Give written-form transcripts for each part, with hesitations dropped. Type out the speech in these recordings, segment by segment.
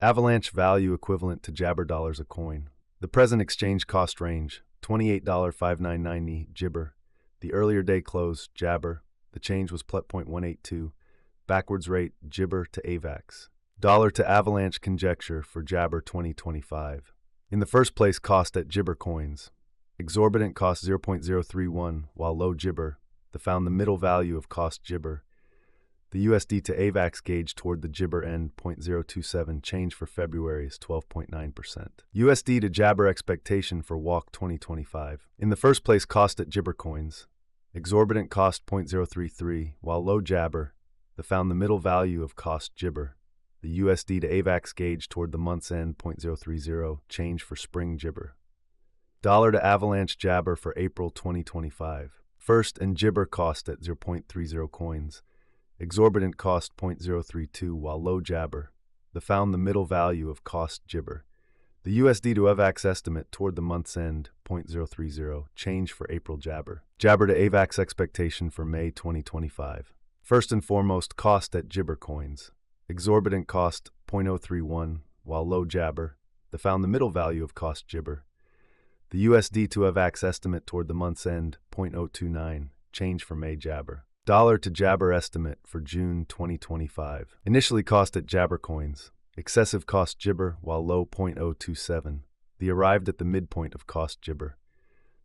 Avalanche value equivalent to Jabber dollars a coin. The present exchange cost range, $28.5990 Jibber. The earlier day close, Jabber. The change was +0.182. Backwards rate, Jibber to Avax. Dollar to Avalanche conjecture for Jabber 2025. In the first place, cost at Jibber coins. Exorbitant cost 0.031, while low Jibber. The found the middle value of cost Jibber. The USD to Avax gauge toward the Jibber end, 0.027, change for February is 12.9%. USD to Jabber expectation for Walk 2025. In the first place, cost at Jibber coins. Exorbitant cost 0.033, while low Jabber. The found the middle value of cost Jibber. The USD to Avax gauge toward the month's end, 0.030, change for spring Jibber. Dollar to Avalanche Jabber for April 2025. First and Jibber cost at 0.30 coins. Exorbitant cost 0.032, while low Jabber. The found the middle value of cost Jibber. The USD to Avax estimate toward the month's end, 0.030, change for April Jabber. Jabber to Avax expectation for May 2025. First and foremost, cost at Jibber coins. Exorbitant cost 0.031, while low Jabber. The found the middle value of cost Jibber. The USD to Avax estimate toward the month's end, 0.029, change for May Jabber. Dollar to Jabber estimate for June 2025. Initially cost at Jabber coins. Excessive cost Jibber, while low 0.027. The arrived at the midpoint of cost Jibber.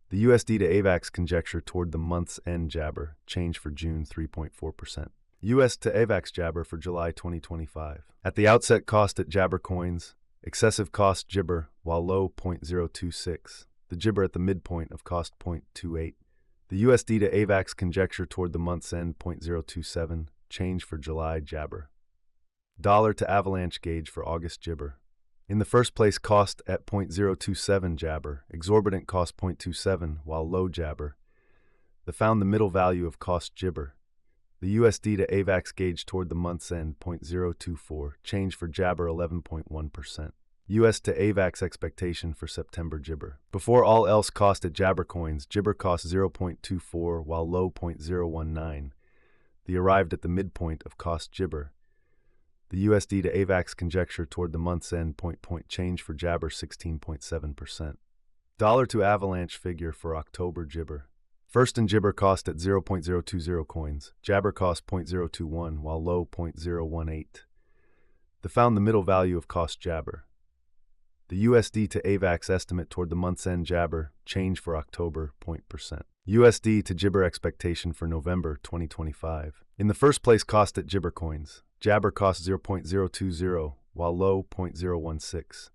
The USD to Avax conjecture toward the month's end Jabber, change for June 3.4%. US to Avax Jabber for July 2025. At the outset, cost at Jabber coins. Excessive cost Jibber, while low 0.026. The Jibber at the midpoint of cost 0.28. The USD to Avax conjecture toward the month's end, 0.027, change for July Jabber. Dollar to Avalanche gauge for August Jibber. In the first place, cost at 0.027 Jabber, exorbitant cost 0.27, while low Jabber. The found the middle value of cost Jibber. The USD to Avax gauge toward the month's end, 0.024, change for Jabber 11.1%. US to Avax expectation for September Jibber. Before all else, cost at Jabber coins, Jibber cost 0.24, while low 0.019. The arrived at the midpoint of cost Jibber. The USD to Avax conjecture toward the month's end, point change for Jabber 16.7%. Dollar to Avalanche figure for October Jibber. First and Jibber cost at 0.020 coins. Jabber cost 0.021, while low 0.018. The found the middle value of cost Jabber. The USD to Avax estimate toward the month's end Jabber, change for October, 0%. USD to Jibber expectation for November 2025. In the first place, cost at Jibber coins. Jabber cost 0.020, while low 0.016.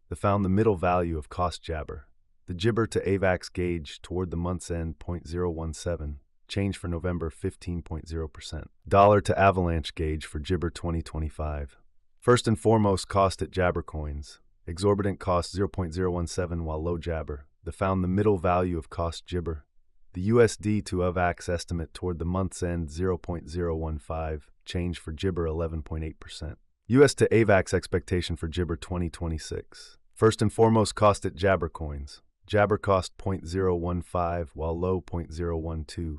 The found the middle value of cost Jabber. The Jibber to Avax gauge toward the month's end, 0.017. Change for November, 15.0%. Dollar to Avalanche gauge for Jibber 2025. First and foremost, cost at Jabber coins. Exorbitant cost 0.017, while low Jabber. The found the middle value of cost Jibber. The USD to Avax estimate toward the month's end, 0.015. Change for Jibber 11.8%. US to Avax expectation for Jibber 2026. First and foremost, cost at Jabber coins. Jabber cost 0.015, while low 0.012.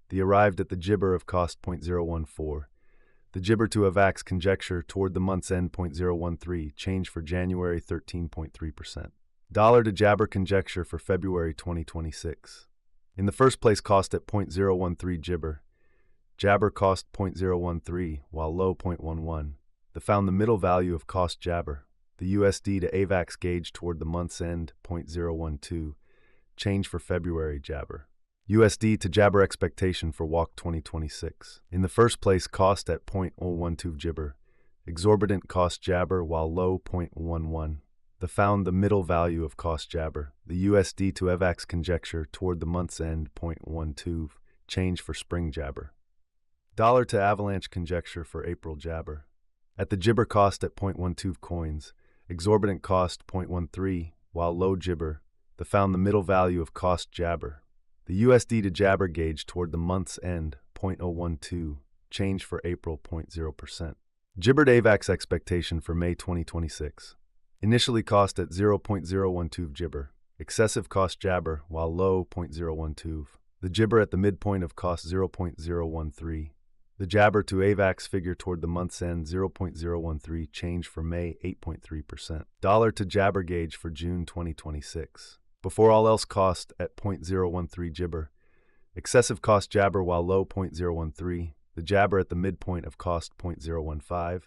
The arrived at the Jibber of cost 0.014. The Jibber to Avax conjecture toward the month's end, 0.013, change for January 13.3%. Dollar to Jabber conjecture for February 2026. In the first place, cost at 0.013 Jibber. Jabber cost 0.013, while low 0.11. The found the middle value of cost Jabber. The USD to Avax gauge toward the month's end, 0.012. Change for February Jabber. USD to Jabber expectation for Walk 2026. In the first place, cost at 0.012 Jibber. Exorbitant cost Jabber, while low 0.11. The found the middle value of cost Jabber. The USD to Avax conjecture toward the month's end, 0.12. Change for spring Jabber. Dollar to Avalanche conjecture for April Jabber. At the Jibber cost at 0.12 coins. Exorbitant cost 0.13, while low Jibber. The found the middle value of cost Jabber. The USD to Jabber gauge toward the month's end, 0.012, change for April, 0%. Jibber to Avax expectation for May 2026. Initially cost at 0.012 Jibber. Excessive cost Jabber, while low 0.012. The Jibber at the midpoint of cost 0.013. The Jabber to Avax figure toward the month's end 0.013, change for May 8.3%. Dollar to Jabber gauge for June 2026. Before all else cost at 0.013 Jibber. Excessive cost Jabber while low 0.013. The Jabber at the midpoint of cost 0.015.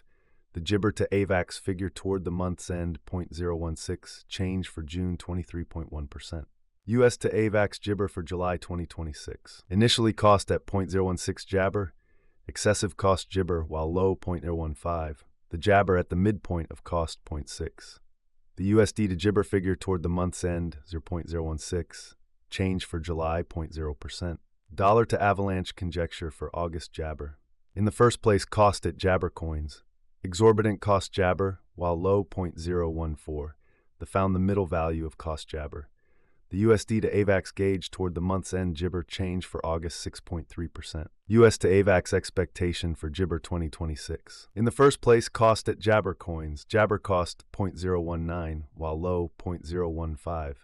The Jibber to Avax figure toward the month's end 0.016, change for June 23.1%. US to Avax Jibber for July 2026. Initially cost at 0.016 Jabber. Excessive cost Jibber while low 0.015. The Jabber at the midpoint of cost 0.6. The USD to Jibber figure toward the month's end 0.016, change for July 0.0%. Dollar to Avalanche conjecture for August Jabber. In the first place, cost at Jabber coins. Exorbitant cost Jabber while low 0.014. The found the middle value of cost Jabber. The USD to Avax gauge toward the month's end Jibber, change for August 6.3%. US to Avax expectation for Jibber 2026. In the first place, cost at Jabber coins. Jabber cost 0.019 while low 0.015.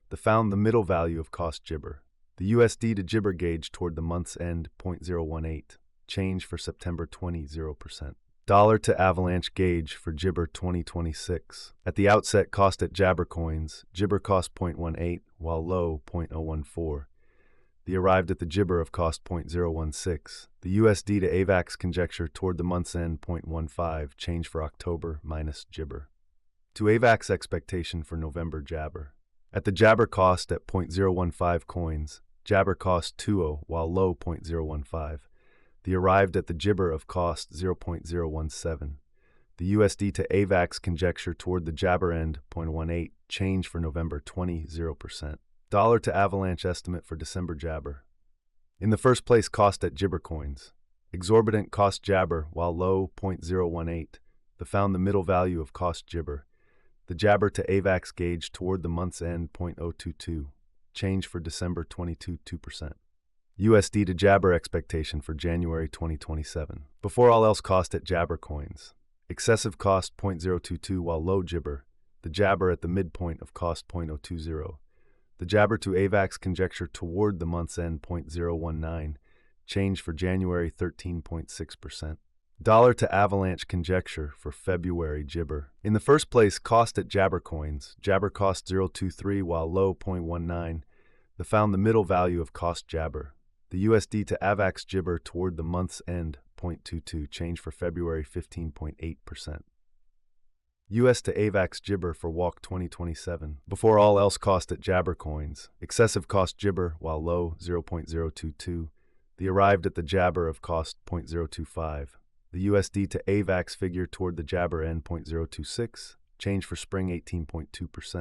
The found the middle value of cost Jibber. The USD to Jibber gauge toward the month's end 0.018. Change for September 0%. Dollar to Avalanche gauge for Jibber 2026. At the outset, cost at Jabber coins. Jibber cost 0.18 while low 0.014. The arrived at the Jibber of cost 0.016. The USD to Avax conjecture toward the month's end 0.15. Change for October minus Jibber. To Avax expectation for November Jabber. At the Jabber cost at 0.015 coins. Jabber cost 2.0 while low 0.015. The arrived at the Jibber of cost 0.017. The USD to Avax conjecture toward the Jabber end 0.18, change for November 0%. Dollar to Avalanche estimate for December Jabber. In the first place, cost at Jibber coins. Exorbitant cost Jabber while low 0.018. The found the middle value of cost Jibber. The Jabber to Avax gauge toward the month's end 0.022. Change for December 2%. USD to Jabber expectation for January 2027. Before all else, cost at Jabber coins. Excessive cost 0.022 while low Jibber. The Jabber at the midpoint of cost 0.020. The Jabber to Avax conjecture toward the month's end 0.019. Change for January 13.6%. Dollar to Avalanche conjecture for February Jibber. In the first place, cost at Jabber coins. Jabber cost 0.23 while low 0.19. The found the middle value of cost Jabber. The USD to Avax Jibber toward the month's end 0.22, change for February 15.8%. US to Avax Jibber for Walk 2027. Before all else, cost at Jabber coins. Excessive cost Jibber while low 0.022. The arrived at the Jabber of cost 0.025. The USD to Avax figure toward the Jabber end 0.026, change for spring 18.2%.